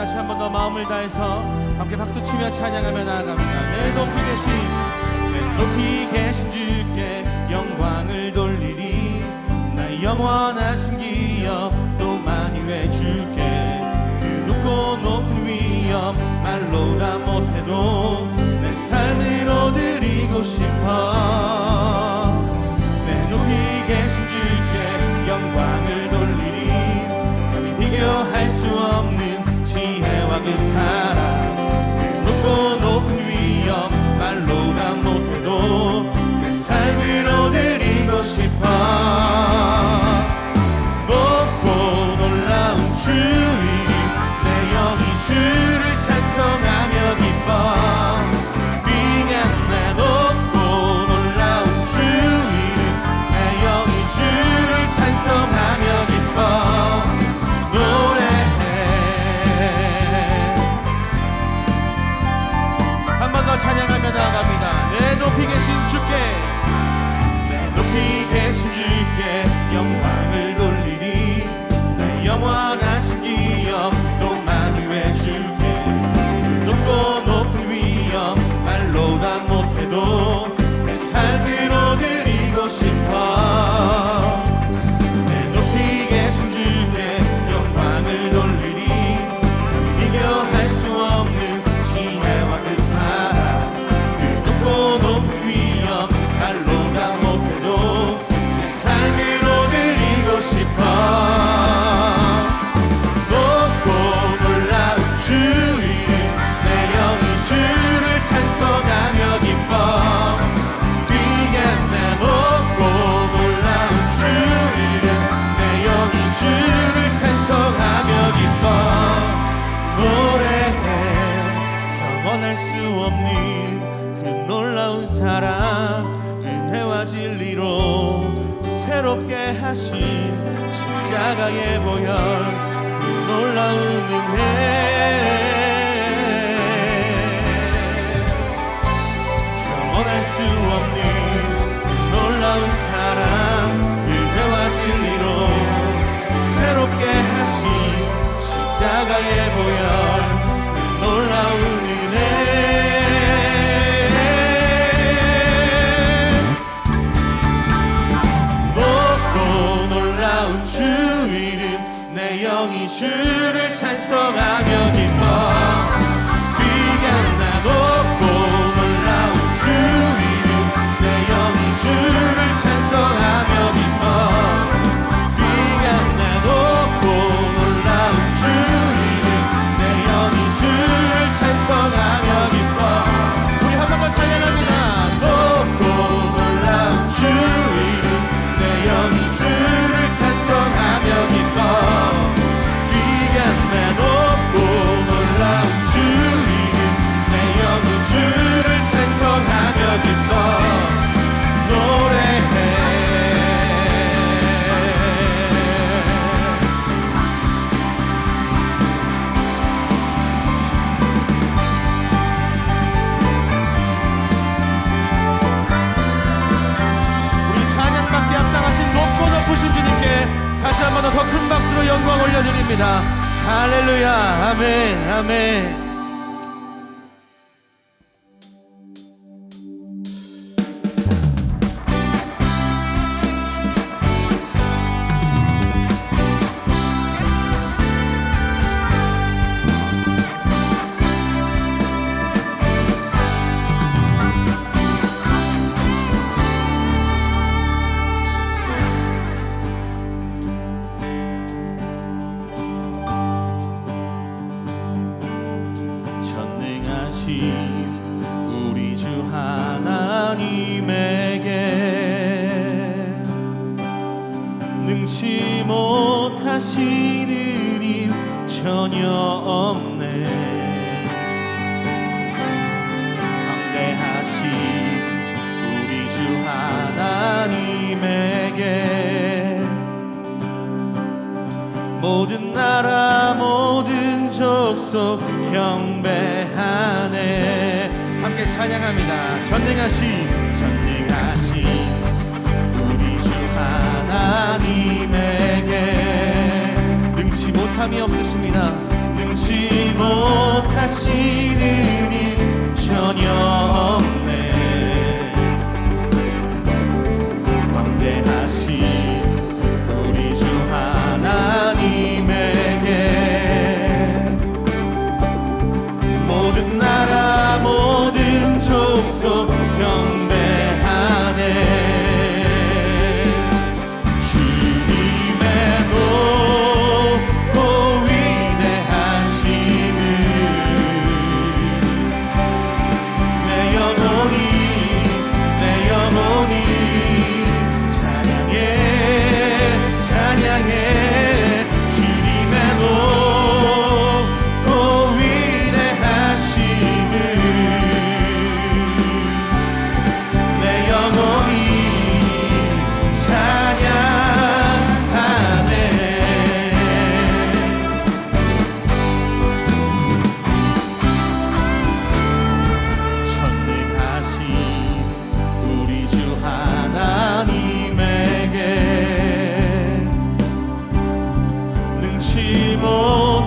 다시 한 번 더 마음을 다해서 함께 박수치며 찬양하며 나아갑니다. 내 높이 계신 주께 영광을 돌리리. 나의 영원하신 기업 또 만유해 주께. 그 높고 높은 위엄 말로 다 못해도 내 삶으로 드리고 싶어. 내 높이 계신 주께 영광을 돌리리. 감히 비교할 수 없는 지혜와 그 사랑. 그 높고 높은 위엄 말로 다 못해도 내 삶으로 드리고 싶어. 높고 놀라운 주 이름 내 영이 주를 찬송하며 기뻐. 귀한 내 높고 놀라운 주 이름 내 영이 주를 찬송하며 기뻐. 찬양하며 나아갑니다. 내 높이 계신 주께, 내 높이 계신 주께 영광을 돌리리. 내 영원하신 기업 또 만유해 주께. 그 높고 높은 위엄 말로 다 못해도 내 삶으로 드리고 싶어. 내 높이 계신 주께 영광을 돌리리. 비교할 수 없는 지혜와 그 사랑. 높은 위엄 말로 다 못해도 내 삶으로 드리고 싶어. 높고 놀라운 주 이름 내 영이 주를 찬송하며 기뻐. 귀한 내 높고 놀라운 주 이름 내 영이 주를 찬송하며 기뻐. 노래해 영원할 수 없는 그 놀라운 사랑. 은혜와 진리로 새롭게 하신 십자가의 보혈. 그 놀라운 은혜. 영원할 수 없는 그 놀라운 사랑. 은혜와 진리로 새롭게 하신 십자가의 보혈. 그 놀라운 은혜. 주 이름 내 영이 주를 찬송하며 기뻐. 귀한 나 높고 놀라운 주 이름 내 영이 주를 찬송하며 기뻐. 귀한 나 높고 놀라운 주 이름 내 영이 주를 찬송하며 기뻐. 우리 한 번 더 찬양합니다. 높고 놀라운 주 이름 내 영이 주를 찬송하며 기뻐. 귀한 내 높고 놀라운 주 이름 내 영이 주를 찬송하며 기뻐. 노래해. 우리 찬양받기 합당하신 높고 높으신 주님께 다시 한 번 더 큰 박수로 영광 올려드립니다. 할렐루야. 아멘. 아멘. 우리 주 하나님에게 능치 못하시는 일 전혀 없네. 광대하신 우리 주 하나님에게 모든 나라 모든 족속 경배하네. 함께 찬양합니다. 전능하신 우리 주 하나님에게 능치 못함이 없으십니다. 능치 못하시는 일 전혀 없네. 광대하신 우리 주 하나님에게 모든 나라 모든 족속 경배하네.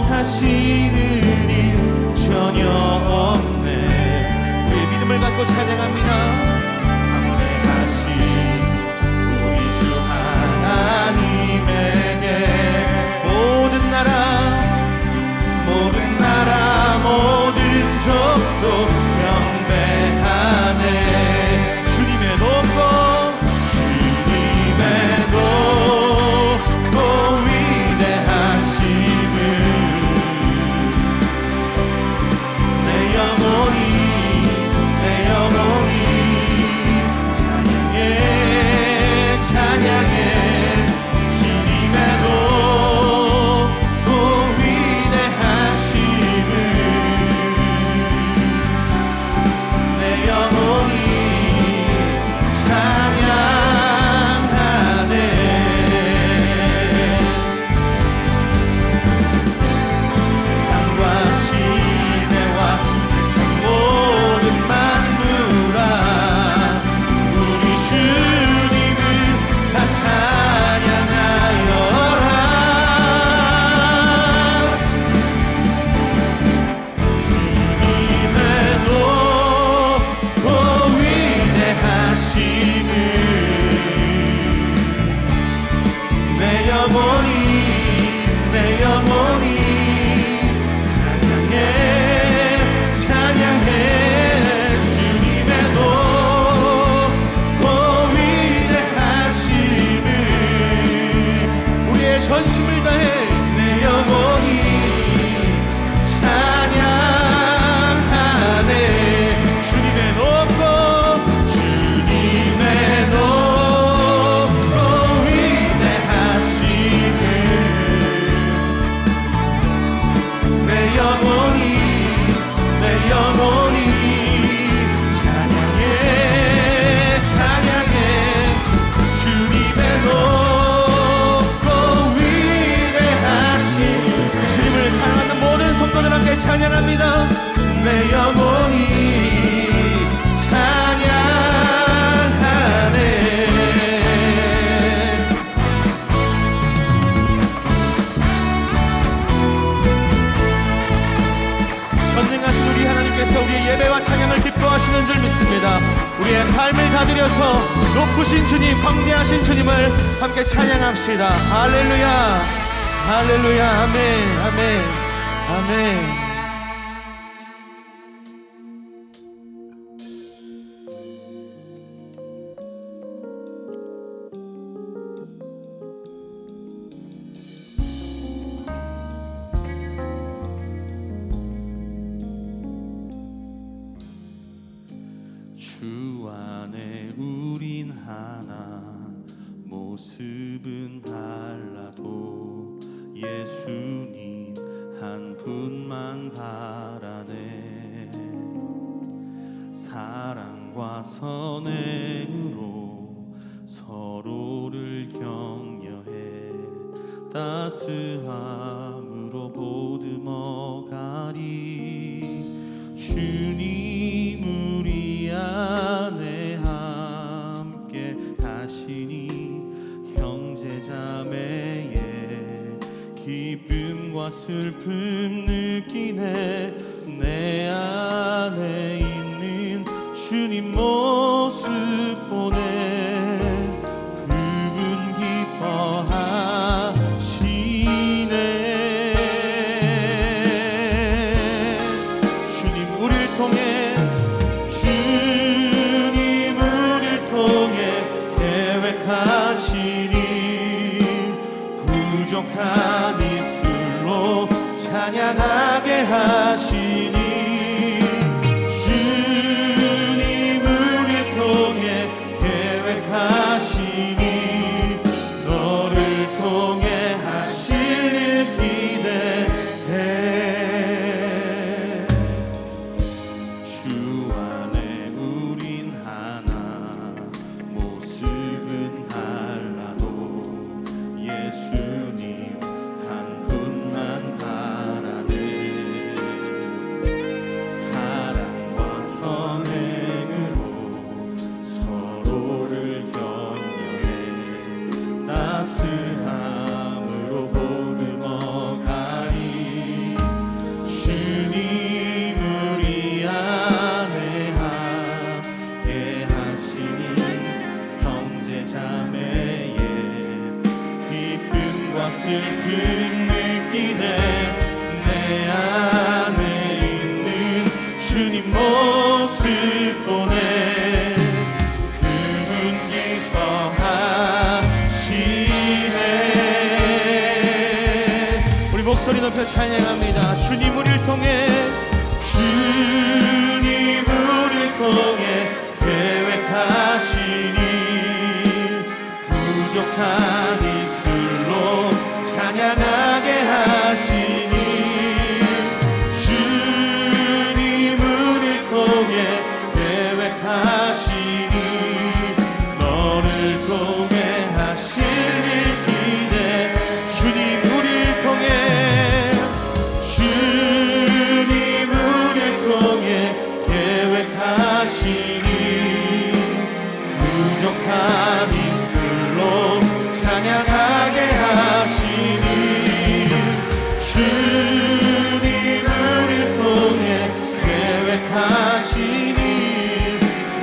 하시는 일 전혀 없네. 우리의 믿음을 갖고 찬양합니다. 강대하신 우리 주 하나님에게 모든 나라 모든 족속 경배하네. 주님의 높고 위대하심을 내 영혼이 찬양해. 주님의 높고 위대하심을 내 영혼이 찬양하네. 산과 시내와 세상 모든 만물아 우리 주님을 다 찬양하여라. 주님의 높고 위대하심을 내 영혼이 찬양해. 주님의 높고 위대하심을 우리의 전심을 다해 내 영혼이 찬양하네. 주님의 높고 위대하심을 내 영혼이 찬양해. 주님의 높고 위대하심. 주님을 사랑하는 모든 성도들 함께 찬양합니다. 내 영혼이 찬양하네. 전능하신 우리 하나님께서 우리의 예배와 찬양을 기뻐하시는 줄 믿습니다. 우리의 삶을 다 드려서 높으신 주님, 광대하신 주님을 함께 찬양합시다. 할렐루야, 할렐루야, 아멘, 아멘, 아멘. 주 안에 우린 하나 모습은 달라도 예수님 한 분만 바라네. 사랑과 선행으로 서로를 격려해 따스함으로 보듬어가리. 주님 우리 안에 함께 하시니 형제자매의 기쁨과 슬픔 느끼네. 내 안에 있는 주님 모습 보네. 그분 기뻐하시네. 주님 우릴 통해 계획하시니 부족한 입술로 찬양하게 하시니. 주님 우릴 통해 계획하시니 너를 통해 하실 일 기대해. 주 안에 우린 하나, 모습은 달라도 예수님 한 분만 바라네. 사랑과 선행으로 서로를 격려해 따스함으로 보듬어가리. 주님 우리 안에 함께 하시니 형제 자매의 기쁨과 슬픔 느끼네. 내 안에 있는 주님 모습 보네. 그분 기뻐하시네. 우리 목소리 높여 찬양합니다. 주님 우릴 통해, 주님 우릴 통해 계획하시니 부족한 입술로 찬양하게 하시니. 주님 우릴 통해 계획하시니 너를 통해 하실 일 기대. 주님 우릴 통해, 주님 우릴 통해 계획하시니 부족한 입술로 찬양하게 하시니. 주님 우릴 통해 계획하시니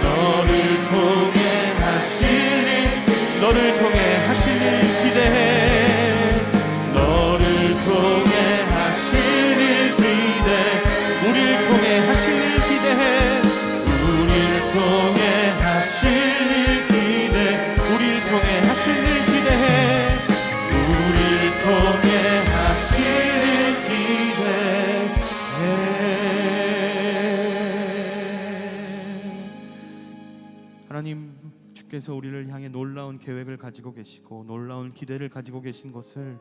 너를 통해 하실 일, 너를 통해 하실 일 기대해. 너를 통해 하실 일 기대. 우릴 통해 하실 일 기대해. 우릴 통해 하실 일 기대. 우릴 통해 하실 일 기대해. 우릴 통해 하실 일 기대해. 하나님, 주께서 우리를 향해 놀라운 계획을 가지고 계시고 놀라운 기대를 가지고 계신 것을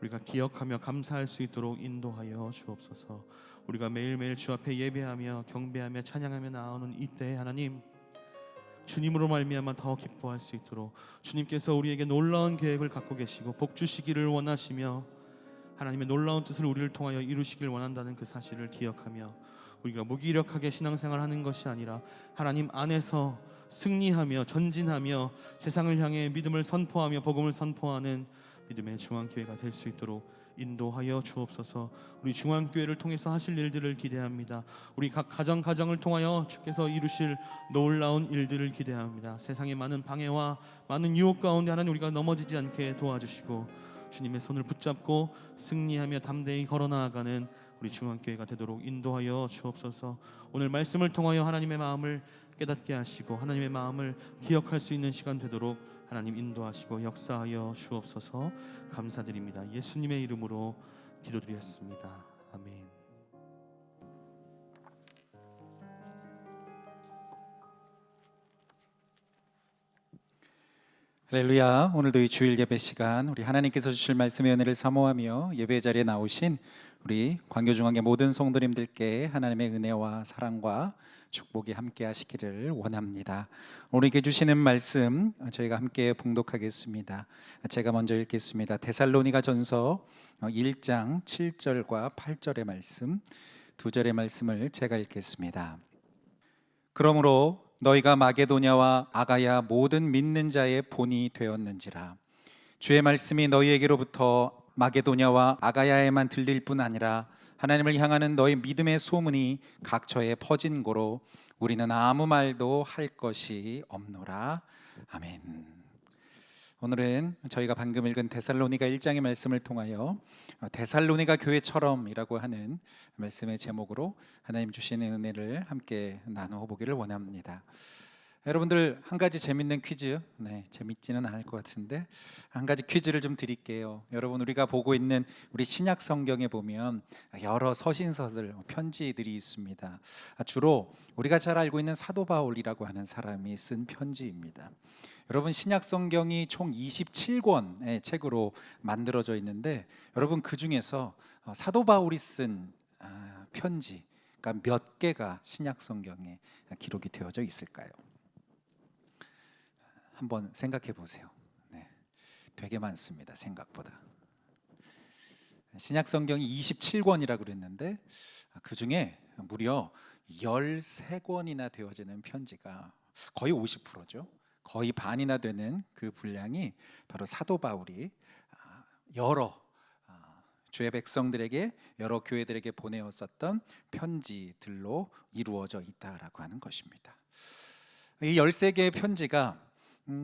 우리가 기억하며 감사할 수 있도록 인도하여 주옵소서. 우리가 매일매일 주 앞에 예배하며 경배하며 찬양하며 나오는 이때에 하나님, 주님으로 말미암아 더 기뻐할 수 있도록 주님께서 우리에게 놀라운 계획을 갖고 계시고 복 주시기를 원하시며 하나님의 놀라운 뜻을 우리를 통하여 이루시길 원한다는 그 사실을 기억하며 우리가 무기력하게 신앙생활하는 것이 아니라 하나님 안에서 승리하며 전진하며 세상을 향해 믿음을 선포하며 복음을 선포하는 믿음의 중앙교회가 될 수 있도록 인도하여 주옵소서. 우리 중앙교회를 통해서 하실 일들을 기대합니다. 우리 각 가정을 통하여 주께서 이루실 놀라운 일들을 기대합니다. 세상의 많은 방해와 많은 유혹 가운데 하나님 우리가 넘어지지 않게 도와주시고 주님의 손을 붙잡고 승리하며 담대히 걸어나아가는 우리 중앙교회가 되도록 인도하여 주옵소서. 오늘 말씀을 통하여 하나님의 마음을 깨닫게 하시고 하나님의 마음을 기억할 수 있는 시간 되도록 하나님 인도하시고 역사하여 주옵소서. 감사드립니다. 예수님의 이름으로 기도드렸습니다. 아멘. 할렐루야. 오늘도 이 주일 예배 시간 우리 하나님께서 주실 말씀의 은혜를 사모하며 예배 자리에 나오신 우리 광교중앙의 모든 성도님들께 하나님의 은혜와 사랑과 축복이 함께 하시기를 원합니다. 오늘께 주시는 말씀 저희가 함께 봉독하겠습니다. 제가 먼저 읽겠습니다. 데살로니가 전서 1장 7절과 8절의 말씀, 두 절의 말씀을 제가 읽겠습니다. 그러므로 너희가 마게도냐와 아가야 모든 믿는 자의 본이 되었는지라. 주의 말씀이 너희에게로부터 마게도냐와 아가야에만 들릴 뿐 아니라 하나님을 향하는 너의 믿음의 소문이 각처에 퍼진 고로 우리는 아무 말도 할 것이 없노라. 아멘. 오늘은 저희가 방금 읽은 데살로니가 1장의 말씀을 통하여 데살로니가 교회처럼이라고 하는 말씀의 제목으로 하나님 주시는 은혜를 함께 나누어 보기를 원합니다. 여러분들, 한 가지 재밌는 퀴즈, 재밌지는 않을 것 같은데 한 가지 퀴즈를 좀 드릴게요. 여러분, 우리가 보고 있는 우리 신약 성경에 보면 여러 서신서들, 편지들이 있습니다. 주로 우리가 잘 알고 있는 사도 바울이라고 하는 사람이 쓴 편지입니다. 여러분, 신약 성경이 총 27권의 책으로 만들어져 있는데 여러분, 그 중에서 사도 바울이 쓴 편지가 몇 개가 신약 성경에 기록이 되어져 있을까요? 한번 생각해 보세요. 되게 많습니다. 생각보다. 신약 성경이 27권이라고 그랬는데 그 중에 무려 13권이나 되어지는 편지가 거의 50%죠. 거의 반이나 되는 그 분량이 바로 사도 바울이 여러 주의 백성들에게, 여러 교회들에게 보내었었던 편지들로 이루어져 있다라고 하는 것입니다. 이 13개의 편지가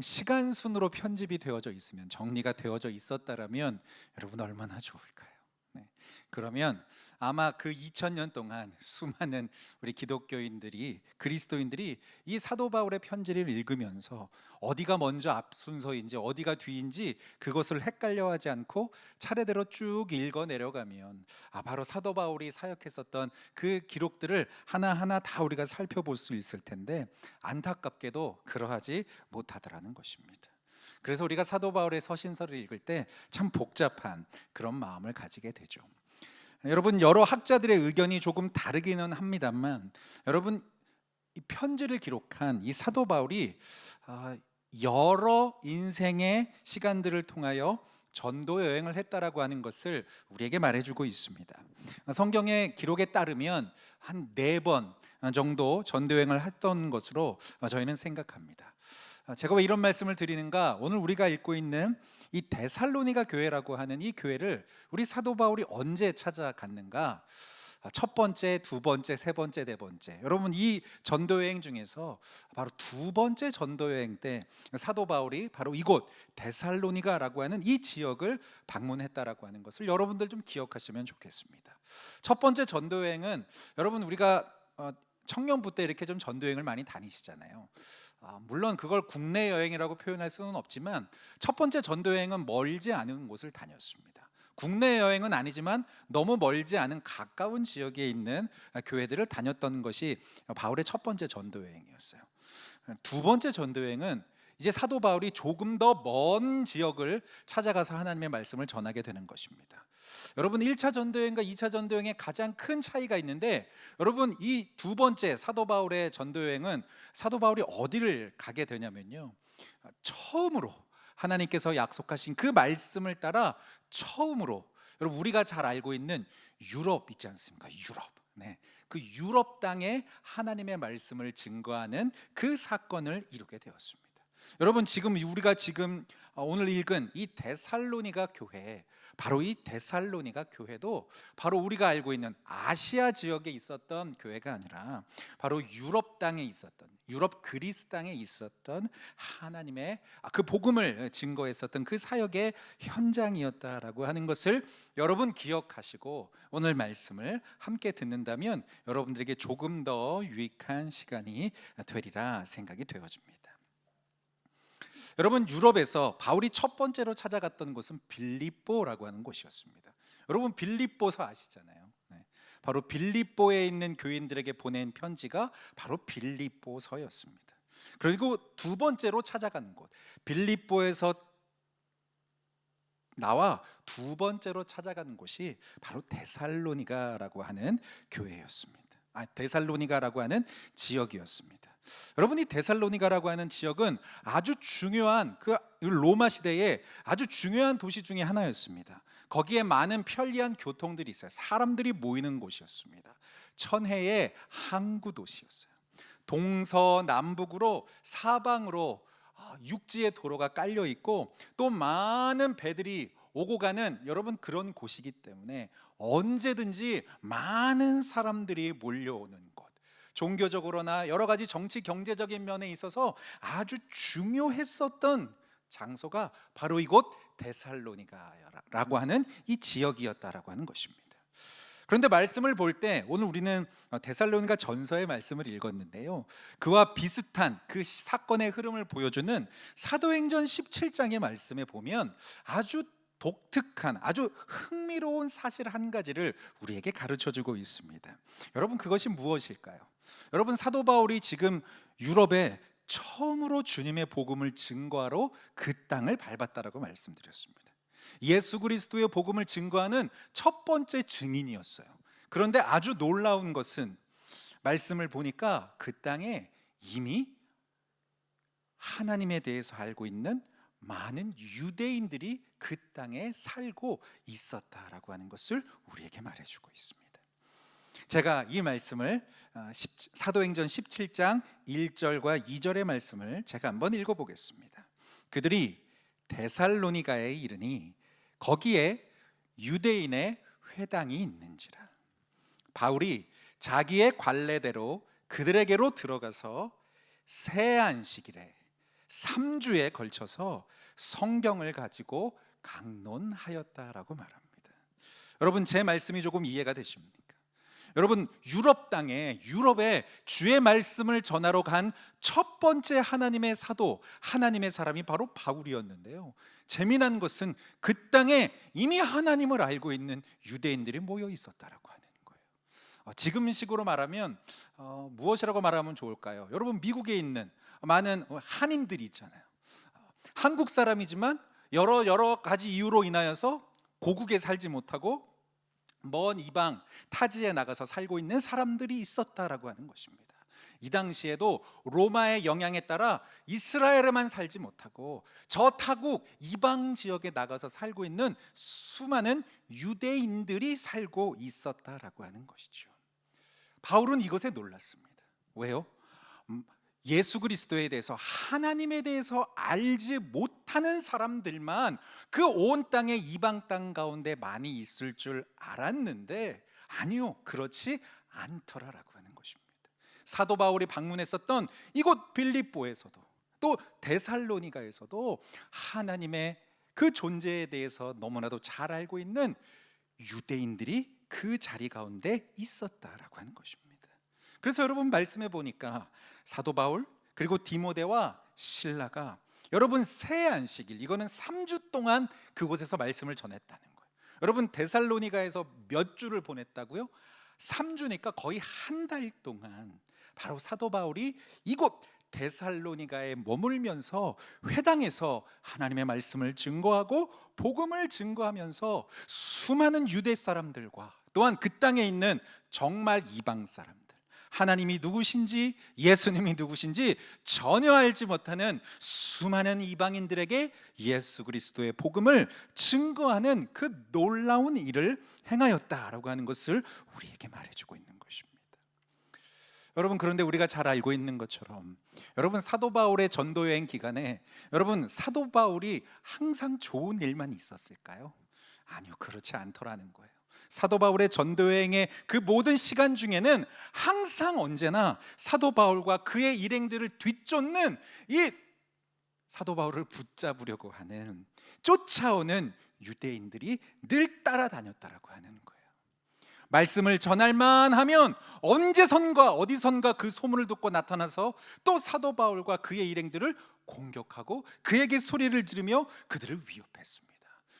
시간 순으로 편집이 되어져 있으면, 정리가 되어져 있었다라면 여러분 얼마나 좋을까요? 그러면 아마 그 2000년 동안 수많은 우리 기독교인들이, 그리스도인들이 이 사도 바울의 편지를 읽으면서 어디가 먼저 앞 순서인지 어디가 뒤인지 그것을 헷갈려하지 않고 차례대로 쭉 읽어 내려가면 바로 사도 바울이 사역했었던 그 기록들을 하나하나 다 우리가 살펴볼 수 있을 텐데 안타깝게도 그러하지 못하더라는 것입니다. 그래서 우리가 사도 바울의 서신서를 읽을 때 참 복잡한 그런 마음을 가지게 되죠. 여러분, 여러 학자들의 의견이 조금 다르기는 합니다만 여러분, 이 편지를 기록한 이 사도 바울이 여러 인생의 시간들을 통하여 전도 여행을 했다라고 하는 것을 우리에게 말해주고 있습니다. 성경의 기록에 따르면 한 4번 정도 전도 여행을 했던 것으로 저희는 생각합니다. 제가 왜 이런 말씀을 드리는가? 오늘 우리가 읽고 있는 이 데살로니가 교회라고 하는 이 교회를 우리 사도 바울이 언제 찾아갔는가? 첫 번째, 두 번째, 세 번째, 네 번째. 여러분, 이 전도 여행 중에서 바로 두 번째 전도 여행 때 사도 바울이 바로 이곳 데살로니가라고 하는 이 지역을 방문했다라고 하는 것을 여러분들 좀 기억하시면 좋겠습니다. 첫 번째 전도 여행은 여러분, 우리가 청년부 때 이렇게 좀 전도 여행을 많이 다니시잖아요. 물론 그걸 국내 여행이라고 표현할 수는 없지만 첫 번째 전도 여행은 멀지 않은 곳을 다녔습니다. 국내 여행은 아니지만 너무 멀지 않은 가까운 지역에 있는 교회들을 다녔던 것이 바울의 첫 번째 전도 여행이었어요. 두 번째 전도 여행은 이제 사도 바울이 조금 더 먼 지역을 찾아가서 하나님의 말씀을 전하게 되는 것입니다. 여러분, 1차 전도여행과 2차 전도여행에 가장 큰 차이가 있는데 여러분, 이 두 번째 사도 바울의 전도여행은 사도 바울이 어디를 가게 되냐면요, 처음으로 하나님께서 약속하신 그 말씀을 따라 처음으로, 여러분, 우리가 잘 알고 있는 유럽 있지 않습니까? 유럽. 그 유럽 땅에 하나님의 말씀을 증거하는 그 사건을 이루게 되었습니다. 여러분, 우리가 오늘 읽은 이 데살로니가 교회, 바로 이 데살로니가 교회도 바로 우리가 알고 있는 아시아 지역에 있었던 교회가 아니라 바로 유럽 땅에 있었던, 유럽 그리스 땅에 있었던 하나님의 그 복음을 증거했었던 그 사역의 현장이었다라고 하는 것을 여러분 기억하시고 오늘 말씀을 함께 듣는다면 여러분들에게 조금 더 유익한 시간이 되리라 생각이 되어집니다. 여러분, 유럽에서 바울이 첫 번째로 찾아갔던 곳은 빌립보라고 하는 곳이었습니다. 여러분, 빌립보서 아시잖아요. 바로 빌립보에 있는 교인들에게 보낸 편지가 바로 빌립보서였습니다. 그리고 두 번째로 찾아간 곳, 빌립보에서 나와 두 번째로 찾아간 곳이 바로 데살로니가라고 하는 교회였습니다. 데살로니가라고 하는 지역이었습니다. 여러분, 이 데살로니가라고 하는 지역은 아주 중요한 그 로마 시대에 아주 중요한 도시 중에 하나였습니다. 거기에 많은 편리한 교통들이 있어요. 사람들이 모이는 곳이었습니다. 천혜의 항구 도시였어요. 동서남북으로 사방으로 육지의 도로가 깔려 있고 또 많은 배들이 오고 가는 여러분 그런 곳이기 때문에 언제든지 많은 사람들이 몰려오는 곳, 종교적으로나 여러 가지 정치 경제적인 면에 있어서 아주 중요했었던 장소가 바로 이곳 데살로니가라고 하는 이 지역이었다라고 하는 것입니다. 그런데 말씀을 볼 때 오늘 우리는 데살로니가 전서의 말씀을 읽었는데요, 그와 비슷한 그 사건의 흐름을 보여주는 사도행전 17장의 말씀에 보면 아주 독특한, 아주 흥미로운 사실 한 가지를 우리에게 가르쳐주고 있습니다. 여러분, 그것이 무엇일까요? 여러분, 사도 바울이 지금 유럽에 처음으로 주님의 복음을 증거하러 그 땅을 밟았다라고 말씀드렸습니다. 예수 그리스도의 복음을 증거하는 첫 번째 증인이었어요. 그런데 아주 놀라운 것은 말씀을 보니까 그 땅에 이미 하나님에 대해서 알고 있는 많은 유대인들이 그 땅에 살고 있었다라고 하는 것을 우리에게 말해주고 있습니다. 제가 이 말씀을 사도행전 17장 1절과 2절의 말씀을 제가 한번 읽어보겠습니다. 그들이 데살로니가에 이르니 거기에 유대인의 회당이 있는지라. 바울이 자기의 관례대로 그들에게로 들어가서 새 안식일에 3주에 걸쳐서 성경을 가지고 강론하였다라고 말합니다. 여러분, 제 말씀이 조금 이해가 되십니까? 여러분, 유럽 땅에, 유럽에 주의 말씀을 전하러 간 첫 번째 하나님의 사도, 하나님의 사람이 바로 바울이었는데요, 재미난 것은 그 땅에 이미 하나님을 알고 있는 유대인들이 모여 있었다라고 하는 거예요. 지금식으로 말하면 무엇이라고 말하면 좋을까요? 여러분, 미국에 있는 많은 한인들이 있잖아요. 한국 사람이지만 여러 가지 이유로 인하여서 고국에 살지 못하고 먼 이방 타지에 나가서 살고 있는 사람들이 있었다라고 하는 것입니다. 이 당시에도 로마의 영향에 따라 이스라엘에만 살지 못하고 저 타국 이방 지역에 나가서 살고 있는 수많은 유대인들이 살고 있었다라고 하는 것이죠. 바울은 이것에 놀랐습니다. 왜요? 예수 그리스도에 대해서, 하나님에 대해서 알지 못하는 사람들만 그 온 땅의 이방 땅 가운데 많이 있을 줄 알았는데 아니요, 그렇지 않더라라고 하는 것입니다. 사도 바울이 방문했었던 이곳 빌립보에서도 또 데살로니가에서도 하나님의 그 존재에 대해서 너무나도 잘 알고 있는 유대인들이 그 자리 가운데 있었다라고 하는 것입니다. 그래서 여러분, 말씀해 보니까 사도 바울 그리고 디모데와 실라가 여러분 새 안식일, 이거는 3주 동안 그곳에서 말씀을 전했다는 거예요. 여러분, 데살로니가에서 몇 주를 보냈다고요? 3주니까 거의 한 달 동안 바로 사도 바울이 이곳 데살로니가에 머물면서 회당에서 하나님의 말씀을 증거하고 복음을 증거하면서 수많은 유대 사람들과 또한 그 땅에 있는 정말 이방 사람들, 하나님이 누구신지, 예수님이 누구신지 전혀 알지 못하는 수많은 이방인들에게 예수 그리스도의 복음을 증거하는 그 놀라운 일을 행하였다라고 하는 것을 우리에게 말해주고 있는 것입니다. 여러분, 그런데 우리가 잘 알고 있는 것처럼 여러분, 사도 바울의 전도 여행 기간에 여러분, 사도 바울이 항상 좋은 일만 있었을까요? 아니요, 그렇지 않더라는 거예요. 사도 바울의 전도 여행의 그 모든 시간 중에는 항상 언제나 사도 바울과 그의 일행들을 뒤쫓는 이 사도 바울을 붙잡으려고 하는, 쫓아오는 유대인들이 늘 따라다녔다라고 하는 거예요. 말씀을 전할만 하면 언제선가 어디선가 그 소문을 듣고 나타나서 또 사도 바울과 그의 일행들을 공격하고 그에게 소리를 지르며 그들을 위협했습니다.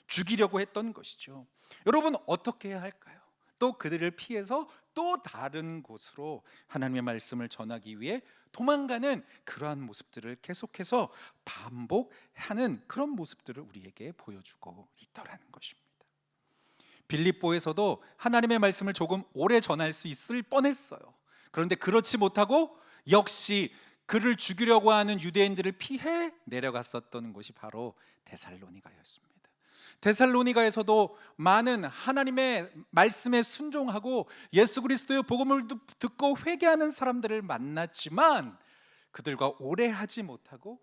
죽이려고 했던 것이죠. 여러분, 어떻게 해야 할까요? 또 그들을 피해서 또 다른 곳으로 하나님의 말씀을 전하기 위해 도망가는 그러한 모습들을 계속해서 반복하는 그런 모습들을 우리에게 보여주고 있더라는 것입니다. 빌립보에서도 하나님의 말씀을 조금 오래 전할 수 있을 뻔했어요. 그런데 그렇지 못하고 역시 그를 죽이려고 하는 유대인들을 피해 내려갔었던 곳이 바로 데살로니가였습니다. 데살로니가에서도 많은 하나님의 말씀에 순종하고 예수 그리스도의 복음을 듣고 회개하는 사람들을 만났지만 그들과 오래 하지 못하고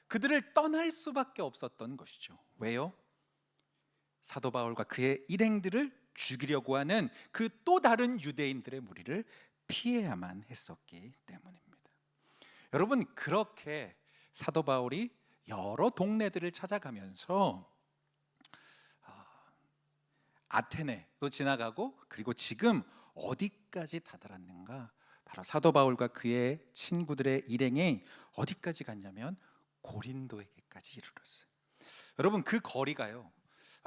그들을 떠날 수밖에 없었던 것이죠. 왜요? 사도 바울과 그의 일행들을 죽이려고 하는 그 또 다른 유대인들의 무리를 피해야만 했었기 때문입니다. 여러분, 그렇게 사도 바울이 여러 동네들을 찾아가면서 아테네도 지나가고, 그리고 지금 어디까지 다다랐는가? 바로 사도 바울과 그의 친구들의 일행이 어디까지 갔냐면 고린도에게까지 이르렀어요. 여러분, 그 거리가요,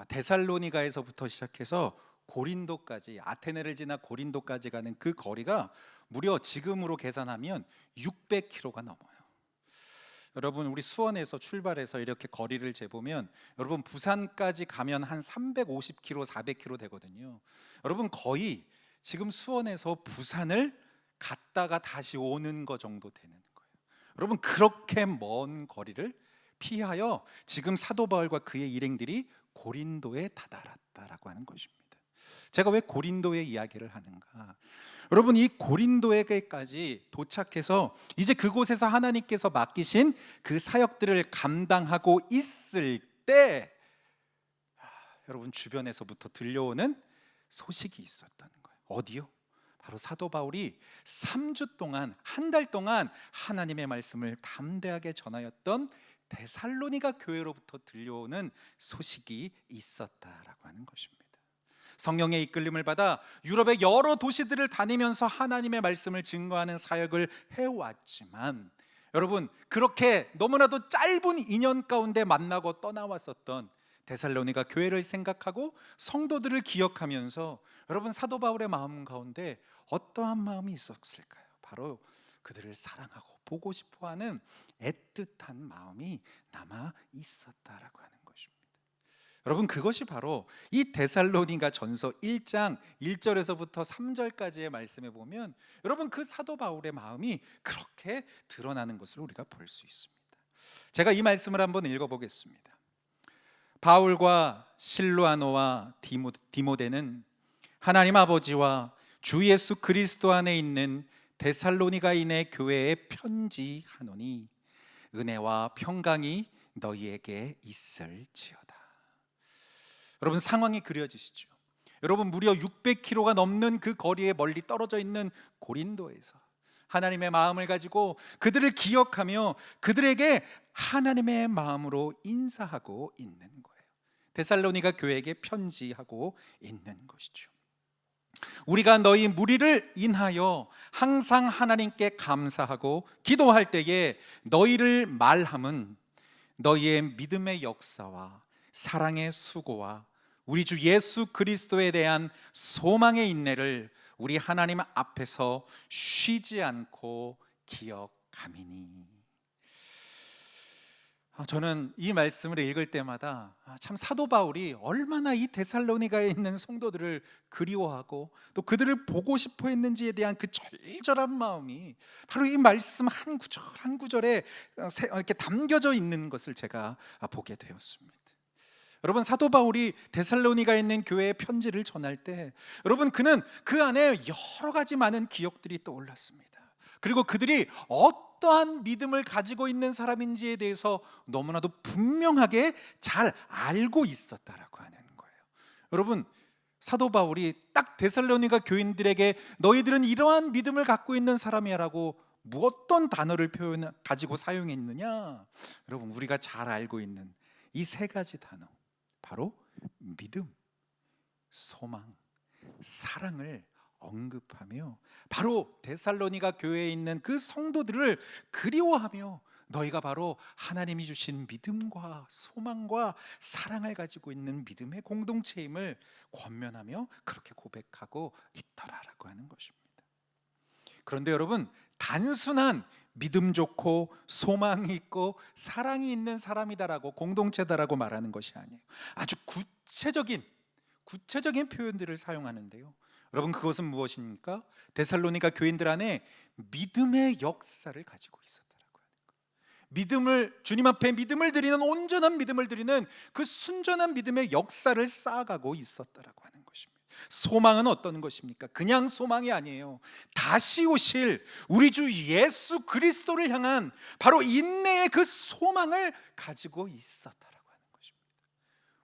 데살로니가에서부터 시작해서 고린도까지, 아테네를 지나 고린도까지 가는 그 거리가 무려 지금으로 계산하면 600km가 넘어요. 여러분, 우리 수원에서 출발해서 이렇게 거리를 재보면 여러분 부산까지 가면 한 350km, 400km 되거든요. 여러분, 거의 지금 수원에서 부산을 갔다가 다시 오는 거 정도 되는 거예요. 여러분, 그렇게 먼 거리를 피하여 지금 사도 바울과 그의 일행들이 고린도에 다다랐다라고 하는 것입니다. 제가 왜 고린도의 이야기를 하는가? 여러분, 이 고린도에게까지 도착해서 이제 그곳에서 하나님께서 맡기신 그 사역들을 감당하고 있을 때, 여러분, 주변에서부터 들려오는 소식이 있었다는 거예요. 어디요? 바로 사도 바울이 3주 동안, 한 달 동안 하나님의 말씀을 담대하게 전하였던 데살로니가 교회로부터 들려오는 소식이 있었다라고 하는 것입니다. 성령의 이끌림을 받아 유럽의 여러 도시들을 다니면서 하나님의 말씀을 증거하는 사역을 해왔지만, 여러분, 그렇게 너무나도 짧은 인연 가운데 만나고 떠나왔었던 데살로니가 교회를 생각하고 성도들을 기억하면서 여러분, 사도 바울의 마음 가운데 어떠한 마음이 있었을까요? 바로 그들을 사랑하고 보고 싶어하는 애틋한 마음이 남아 있었다라고 하는 것입니다. 여러분, 그것이 바로 이 데살로니가 전서 1장 1절에서부터 3절까지의 말씀에 보면 여러분, 그 사도 바울의 마음이 그렇게 드러나는 것을 우리가 볼 수 있습니다. 제가 이 말씀을 한번 읽어보겠습니다. 바울과 실루아노와 디모데는 하나님 아버지와 주 예수 그리스도 안에 있는 데살로니가인의 교회에 편지하노니 은혜와 평강이 너희에게 있을지어다. 여러분, 상황이 그려지시죠? 여러분, 무려 600km가 넘는 그 거리에 멀리 떨어져 있는 고린도에서 하나님의 마음을 가지고 그들을 기억하며 그들에게 하나님의 마음으로 인사하고 있는 거예요. 데살로니가 교회에게 편지하고 있는 것이죠. 우리가 너희 무리를 인하여 항상 하나님께 감사하고 기도할 때에 너희를 말함은 너희의 믿음의 역사와 사랑의 수고와 우리 주 예수 그리스도에 대한 소망의 인내를 우리 하나님 앞에서 쉬지 않고 기억함이니. 저는 이 말씀을 읽을 때마다 참 사도 바울이 얼마나 이 데살로니가에 있는 성도들을 그리워하고 또 그들을 보고 싶어 했는지에 대한 그 절절한 마음이 바로 이 말씀 한 구절 한 구절에 이렇게 담겨져 있는 것을 제가 보게 되었습니다. 여러분, 사도 바울이 데살로니가에 있는 교회에 편지를 전할 때 여러분, 그는 그 안에 여러 가지 많은 기억들이 떠올랐습니다. 그리고 그들이 어떠한 믿음을 가지고 있는 사람인지에 대해서 너무나도 분명하게 잘 알고 있었다라고 하는 거예요. 여러분, 사도 바울이 딱 데살로니가 교인들에게 너희들은 이러한 믿음을 갖고 있는 사람이라고 어떤 단어를 가지고 사용했느냐? 여러분, 우리가 잘 알고 있는 이 세 가지 단어, 바로 믿음, 소망, 사랑을 언급하며 바로 데살로니가 교회에 있는 그 성도들을 그리워하며 너희가 바로 하나님이 주신 믿음과 소망과 사랑을 가지고 있는 믿음의 공동체임을 권면하며 그렇게 고백하고 있더라라고 하는 것입니다. 그런데 여러분, 단순한 믿음 좋고 소망이 있고 사랑이 있는 사람이다라고, 공동체다라고 말하는 것이 아니에요. 아주 구체적인 표현들을 사용하는데요. 여러분, 그것은 무엇입니까? 데살로니가 교인들 안에 믿음의 역사를 가지고 있었다라고 하는 거예요. 믿음을, 주님 앞에 믿음을 드리는, 온전한 믿음을 드리는 그 순전한 믿음의 역사를 쌓아가고 있었다라고 하는 것입니다. 소망은 어떤 것입니까? 그냥 소망이 아니에요. 다시 오실 우리 주 예수 그리스도를 향한 바로 인내의 그 소망을 가지고 있었다라고 하는 것입니다.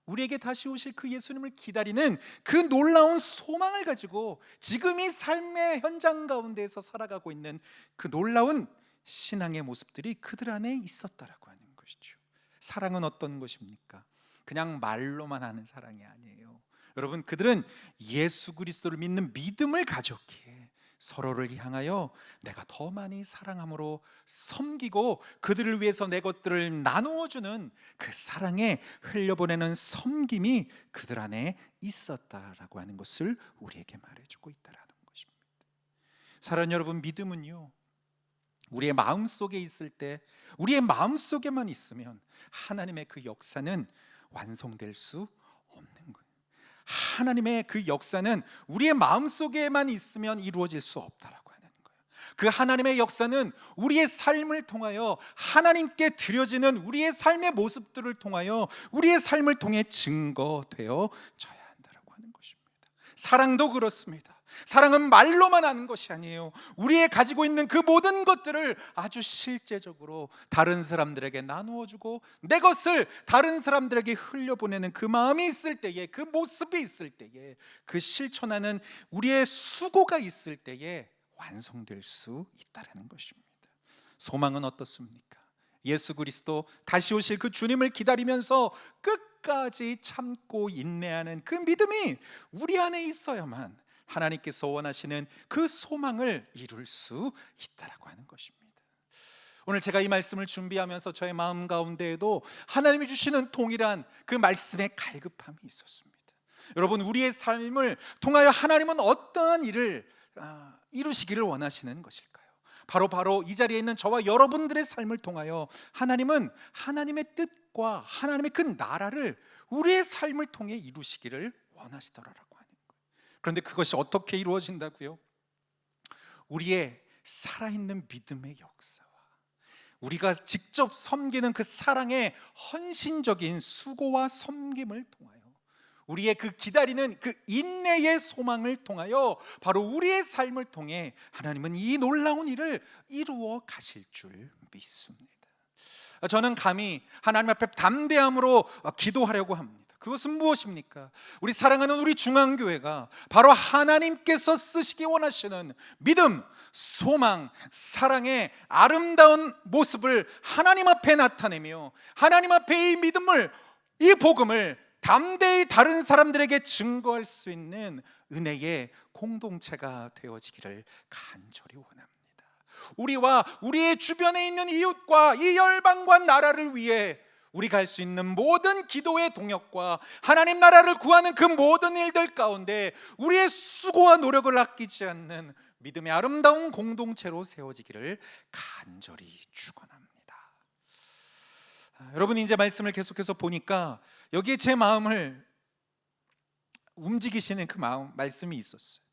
우리에게 다시 오실 그 예수님을 기다리는 그 놀라운 소망을 가지고 지금 이 삶의 현장 가운데에서 살아가고 있는 그 놀라운 신앙의 모습들이 그들 안에 있었다라고 하는 것이죠. 사랑은 어떤 것입니까? 그냥 말로만 하는 사랑이 아니에요. 여러분, 그들은 예수 그리스도를 믿는 믿음을 가졌기에 서로를 향하여 내가 더 많이 사랑함으로 섬기고 그들을 위해서 내 것들을 나누어주는 그 사랑에 흘려보내는 섬김이 그들 안에 있었다라고 하는 것을 우리에게 말해주고 있다라는 것입니다. 사랑하는 여러분, 믿음은요, 우리의 마음속에 있을 때, 우리의 마음속에만 있으면 하나님의 그 역사는 완성될 수 없는 거예요. 하나님의 그 역사는 우리의 마음속에만 있으면 이루어질 수 없다라고 하는 거예요. 그 하나님의 역사는 우리의 삶을 통하여 하나님께 드려지는 우리의 삶의 모습들을 통하여 우리의 삶을 통해 증거되어져야 한다라고 하는 것입니다. 사랑도 그렇습니다. 사랑은 말로만 하는 것이 아니에요. 우리의 가지고 있는 그 모든 것들을 아주 실제적으로 다른 사람들에게 나누어주고 내 것을 다른 사람들에게 흘려보내는 그 마음이 있을 때에, 그 모습이 있을 때에, 그 실천하는 우리의 수고가 있을 때에 완성될 수 있다는 것입니다. 소망은 어떻습니까? 예수 그리스도 다시 오실 그 주님을 기다리면서 끝까지 참고 인내하는 그 믿음이 우리 안에 있어야만 하나님께서 원하시는 그 소망을 이룰 수 있다라고 하는 것입니다. 오늘 제가 이 말씀을 준비하면서 저의 마음 가운데에도 하나님이 주시는 동일한 그 말씀의 갈급함이 있었습니다. 여러분, 우리의 삶을 통하여 하나님은 어떠한 일을 이루시기를 원하시는 것일까요? 바로 이 자리에 있는 저와 여러분들의 삶을 통하여 하나님은 하나님의 뜻과 하나님의 그 나라를 우리의 삶을 통해 이루시기를 원하시더라라고. 그런데 그것이 어떻게 이루어진다고요? 우리의 살아있는 믿음의 역사와 우리가 직접 섬기는 그 사랑의 헌신적인 수고와 섬김을 통하여 우리의 그 기다리는 그 인내의 소망을 통하여 바로 우리의 삶을 통해 하나님은 이 놀라운 일을 이루어 가실 줄 믿습니다. 저는 감히 하나님 앞에 담대함으로 기도하려고 합니다. 그것은 무엇입니까? 우리 사랑하는 우리 중앙교회가 바로 하나님께서 쓰시기 원하시는 믿음, 소망, 사랑의 아름다운 모습을 하나님 앞에 나타내며 하나님 앞에 이 믿음을, 이 복음을 담대히 다른 사람들에게 증거할 수 있는 은혜의 공동체가 되어지기를 간절히 원합니다. 우리와 우리의 주변에 있는 이웃과 이 열방과 나라를 위해 우리가 할 수 있는 모든 기도의 동역과 하나님 나라를 구하는 그 모든 일들 가운데 우리의 수고와 노력을 아끼지 않는 믿음의 아름다운 공동체로 세워지기를 간절히 축원합니다. 여러분이 이제 말씀을 계속해서 보니까 여기에 제 마음을 움직이시는 그 말씀이 있었어요.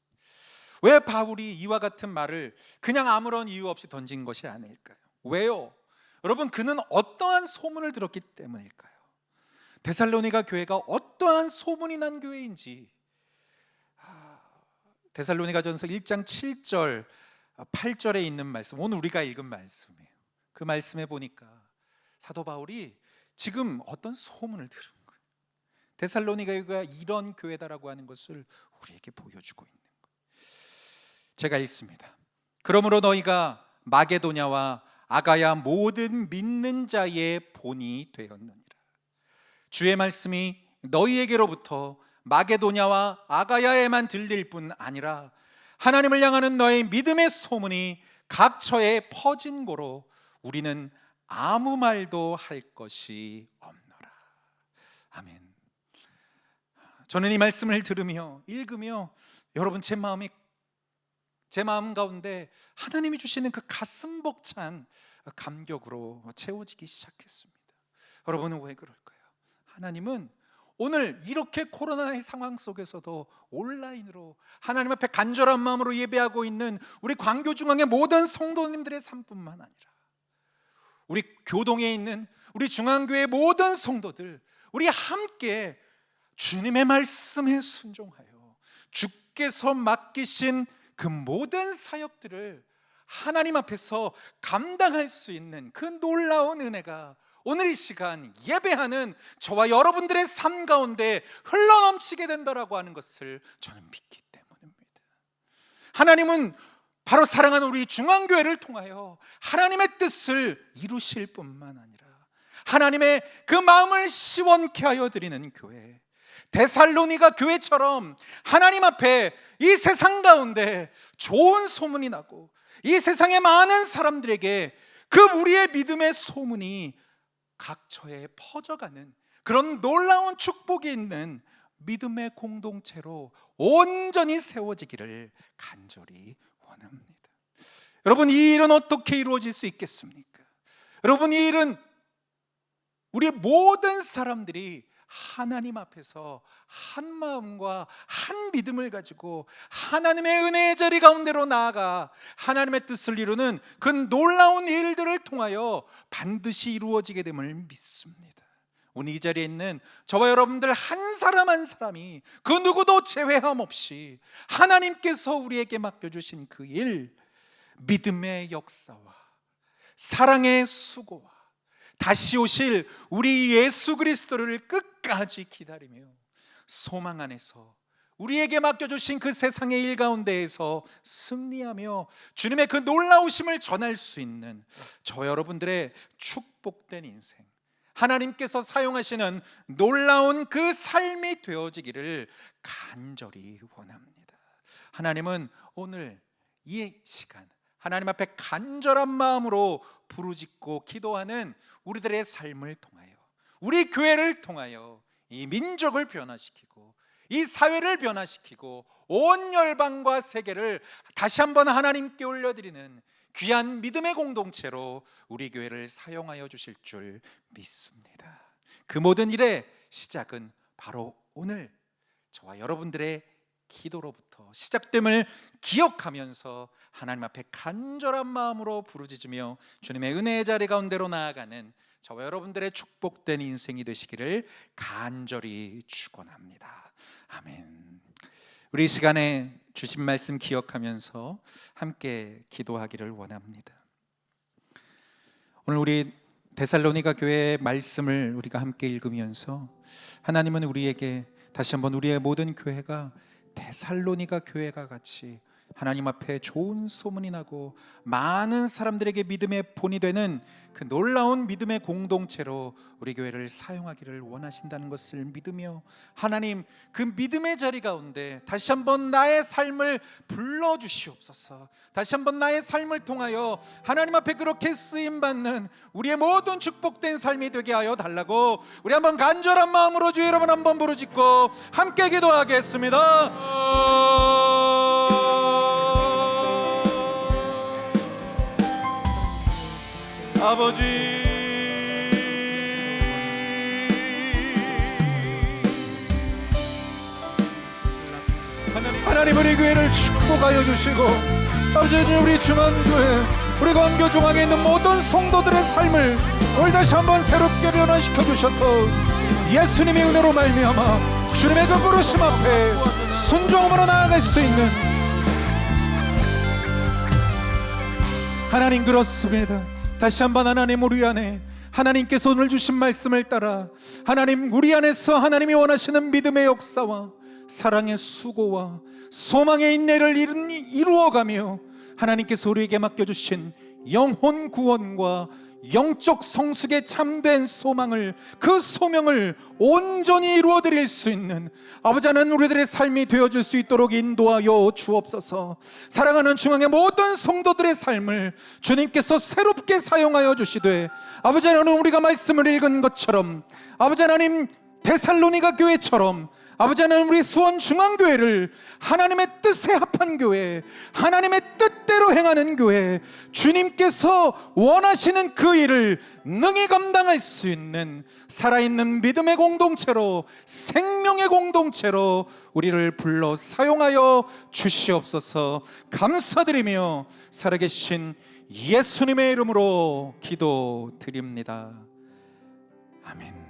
왜 바울이 이와 같은 말을 그냥 아무런 이유 없이 던진 것이 아닐까요? 왜요? 여러분, 그는 어떠한 소문을 들었기 때문일까요? 데살로니가 교회가 어떠한 소문이 난 교회인지 데살로니가전서 1장 7절 8절에 있는 말씀, 오늘 우리가 읽은 말씀이에요. 그 말씀에 보니까 사도 바울이 지금 어떤 소문을 들은 거예요. 데살로니가가 이런 교회다라고 하는 것을 우리에게 보여주고 있는 거예요. 제가 읽습니다. 그러므로 너희가 마게도냐와 아가야 모든 믿는 자의 본이 되었느니라. 주의 말씀이 너희에게로부터 마게도냐와 아가야에만 들릴 뿐 아니라 하나님을 향하는 너의 믿음의 소문이 각처에 퍼진 고로 우리는 아무 말도 할 것이 없노라. 아멘. 저는 이 말씀을 들으며 읽으며 여러분, 제 마음 가운데 하나님이 주시는 그 가슴 벅찬 감격으로 채워지기 시작했습니다. 여러분은 왜 그럴까요? 하나님은 오늘 이렇게 코로나의 상황 속에서도 온라인으로 하나님 앞에 간절한 마음으로 예배하고 있는 우리 광교중앙의 모든 성도님들의 삶뿐만 아니라 우리 교동에 있는 우리 중앙교회 모든 성도들, 우리 함께 주님의 말씀에 순종하여 주께서 맡기신 그 모든 사역들을 하나님 앞에서 감당할 수 있는 그 놀라운 은혜가 오늘 이 시간 예배하는 저와 여러분들의 삶 가운데 흘러넘치게 된다라고 하는 것을 저는 믿기 때문입니다. 하나님은 바로 사랑하는 우리 중앙교회를 통하여 하나님의 뜻을 이루실 뿐만 아니라 하나님의 그 마음을 시원케 하여 드리는 교회, 데살로니가 교회처럼 하나님 앞에 이 세상 가운데 좋은 소문이 나고 이 세상의 많은 사람들에게 그 우리의 믿음의 소문이 각처에 퍼져가는 그런 놀라운 축복이 있는 믿음의 공동체로 온전히 세워지기를 간절히 원합니다. 여러분, 이 일은 어떻게 이루어질 수 있겠습니까? 여러분, 이 일은 우리 모든 사람들이 하나님 앞에서 한 마음과 한 믿음을 가지고 하나님의 은혜의 자리 가운데로 나아가 하나님의 뜻을 이루는 그 놀라운 일들을 통하여 반드시 이루어지게 됨을 믿습니다. 오늘 이 자리에 있는 저와 여러분들 한 사람 한 사람이 그 누구도 제외함 없이 하나님께서 우리에게 맡겨주신 그 일, 믿음의 역사와 사랑의 수고와 다시 오실 우리 예수 그리스도를 끝까지 기다리며 소망 안에서 우리에게 맡겨주신 그 세상의 일 가운데에서 승리하며 주님의 그 놀라우심을 전할 수 있는 저 여러분들의 축복된 인생, 하나님께서 사용하시는 놀라운 그 삶이 되어지기를 간절히 원합니다. 하나님은 오늘 이 시간 하나님 앞에 간절한 마음으로 부르짖고 기도하는 우리들의 삶을 통하여, 우리 교회를 통하여 이 민족을 변화시키고 이 사회를 변화시키고 온 열방과 세계를 다시 한번 하나님께 올려드리는 귀한 믿음의 공동체로 우리 교회를 사용하여 주실 줄 믿습니다. 그 모든 일의 시작은 바로 오늘 저와 여러분들의 기도로부터 시작됨을 기억하면서 하나님 앞에 간절한 마음으로 부르짖으며 주님의 은혜의 자리 가운데로 나아가는 저와 여러분들의 축복된 인생이 되시기를 간절히 축원합니다. 아멘. 우리 이 시간에 주신 말씀 기억하면서 함께 기도하기를 원합니다. 오늘 우리 데살로니가 교회의 말씀을 우리가 함께 읽으면서 하나님은 우리에게 다시 한번 우리의 모든 교회가 데살로니가 교회가 같이 하나님 앞에 좋은 소문이 나고 많은 사람들에게 믿음의 본이 되는 그 놀라운 믿음의 공동체로 우리 교회를 사용하기를 원하신다는 것을 믿으며 하나님 그 믿음의 자리 가운데 다시 한번 나의 삶을 불러주시옵소서. 다시 한번 나의 삶을 통하여 하나님 앞에 그렇게 쓰임받는 우리의 모든 축복된 삶이 되게 하여 달라고 우리 한번 간절한 마음으로 주 여러분 한번 부르짖고 함께 기도하겠습니다. 아버지, 하나님 우리 교회를 축복하여 주시고 아버지 우리 중앙교회 우리 광교 중앙에 있는 모든 성도들의 삶을 오늘 다시 한번 새롭게 변화시켜 주셔서 예수님의 은혜로 말미암아 주님의 그 부르심 앞에 순종으로 나아갈 수 있는 하나님 그렇습니다. 다시 한번 하나님 우리 안에 하나님께서 오늘 주신 말씀을 따라 하나님 우리 안에서 하나님이 원하시는 믿음의 역사와 사랑의 수고와 소망의 인내를 이루어가며 하나님께서 우리에게 맡겨주신 영혼 구원과 영적 성숙의 참된 소망을 그 소명을 온전히 이루어드릴 수 있는 아버지 하나님 우리들의 삶이 되어줄 수 있도록 인도하여 주옵소서. 사랑하는 중앙의 모든 성도들의 삶을 주님께서 새롭게 사용하여 주시되 아버지 하나님 우리가 말씀을 읽은 것처럼 아버지 하나님 데살로니가 교회처럼 아버지 하나님 우리 수원중앙교회를 하나님의 뜻에 합한 교회, 하나님의 뜻대로 행하는 교회, 주님께서 원하시는 그 일을 능히 감당할 수 있는 살아있는 믿음의 공동체로, 생명의 공동체로 우리를 불러 사용하여 주시옵소서. 감사드리며 살아계신 예수님의 이름으로 기도드립니다. 아멘.